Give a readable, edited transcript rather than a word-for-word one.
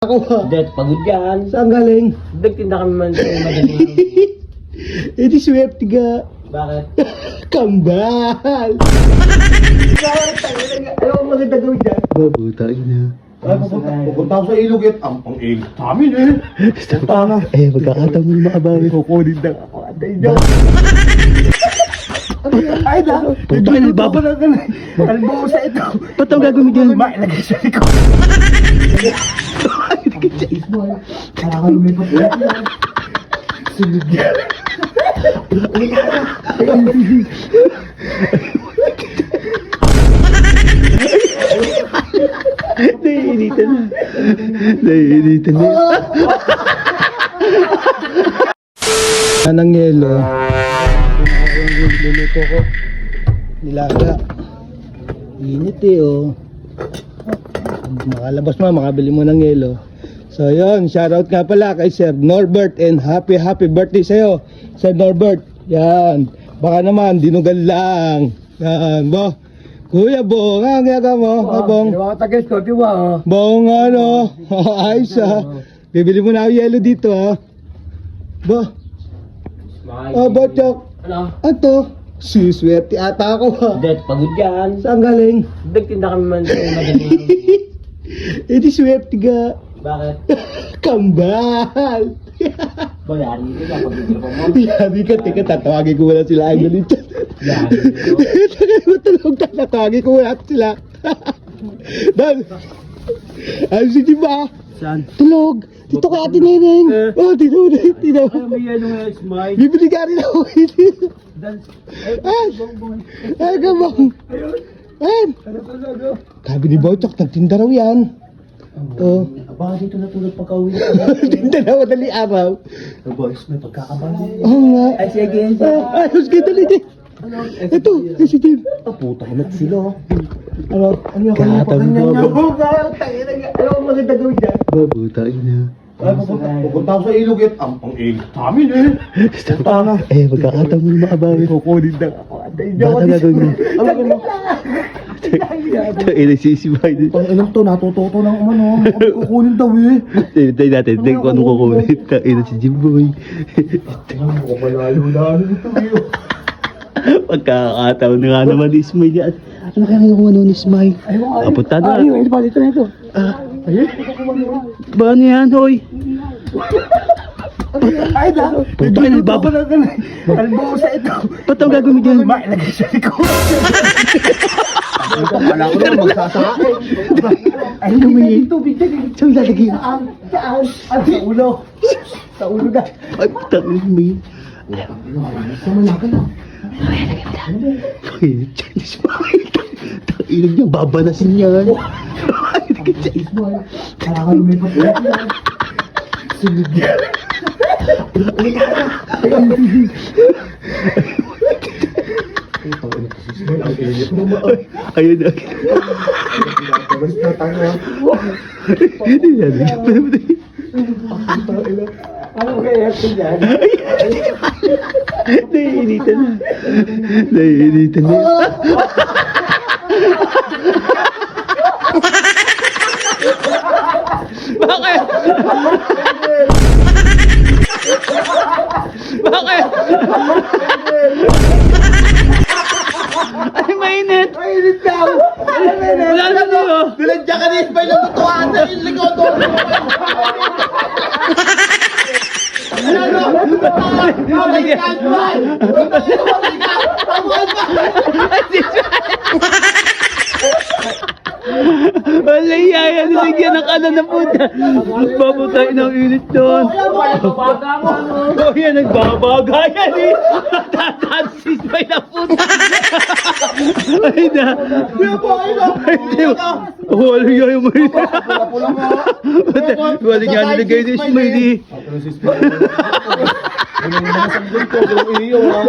Ako ha. Dad, pagod yan. Saan galing? Nagtinda kami man sa madaling araw. Eh di swerte ka. Bakit? Kambal. Ano ang maganda gawin dyan? Babutain na. Ay, pupunta ako sa ilog at ang ilog sa amin eh. Tama. Eh, magkakataon mo yung makabawi. Kukunin na ako. Antay nyo. Ay na. Puta, Babala ka na. Alam mo sa ito. Ba't ang gagawin dyan? Mailagay sa likod. Kaya ka lumipat ulit yan. Sunod yan. Naiinitan na. Naiinitan na. Anang yelo. Luluto ko. Nilaga. Init eh oh. Makalabas mo, makabili mo ng yelo. So yun, shoutout nga pala kay Sir Norbert and happy birthday sa'yo, Sir Norbert. Yan. Baka naman, dinugan lang. Yan, bo. Kuya Bong, ang gaga mo, Bong. Tagas ko, diba? Bong ano, ayos ah. Bibili mo na ako yelo dito ah. Bo. Oh, Bochok. Ano? Ato, suswerte ata ako ha. Dad, pagod yan. Saan galing? Nagtinda kami man sa madaling araw. Eh di swerte ka. Bakit? Kambal. Bayari ko na pagod mo. Sabi ka, teka, tatawagin ko wala sila idol dito. Bayari ko. Taka mo tulog, tatawagin ko wala sila. Dan, ayun si Diba? Saan? Tulog. Dito ka ate Neneng. Oh, tinaw na, tinaw. May ano nga, smile. Bibili ka rin ako. Ay, kabang. Ayun. Sabi ni Bochok, nagtinda raw yan. Oh. Aba, dito natulog pagka-uwi. Tinda na madali araw. Boys, may pagkakabali. Oo nga. Ay, sige. Ayos ka dali din. Ito, si Jim. Puta ka na sila. Ano? Ano yung kanya pa Kakataon ganyan mo, niya? Ano ang maganda gawin dyan? Babutain na. Ay, pupunta ako sa ilog at ang ilog sa amin eh. Tama. Eh, magkakataon mo yung makabawi. Kukunin na ako. Antay nyo. Ba't ang gagawin mo? Ano mo? Eh, nagsisibay din. Pang ilang to, natututo ng umano. Kami kukunin daw eh. Hintay natin. Hintay ko anong kukunin. Ina si Jimboy. Ano ko malalo na ito eh. Pagkakataon na nga naman ni Ismail yan. Ano kaya ngayon kung ano ni Ismail? Kapunta na. Ayun, ito pa dito na ito. Ayun. Ba ano yan, hoy? Ay na. Puta, Babala ka na. Alam mo sa ito. Ba't ang gagawin dyan? Mailagay sa likod. Wala ko naman magsasakay. Ay, lumingin tubig din. Saan lalagyan? Saan? Sa ulo. Sa ulo na. Ay, puta, Ismail. Sa malaga na. Ay, Chinese Ismail. Takinig niya, babanasin yan. Kaya ka lumipat ulit yan. Sunod yan. Ayun na. Ano kaya ito dyan? Naiinitan na. Naiinitan na. Bakit? Bakit? Ay, mainit! Mainit daw! Wala na niyo! Diladya ka ni Ismail na tutuan sa yung likod mo! Wala yan! Niligyan ng kanan na puta! Babutay ng init doon! Oh, yan! Nagbabaga yan eh! Tatasis pa yung puta! Ay na! Wala yan yung may... Wala yan nilagay ni Ismail eh! Ano yung mga sanggol ko? Yung iyo ha?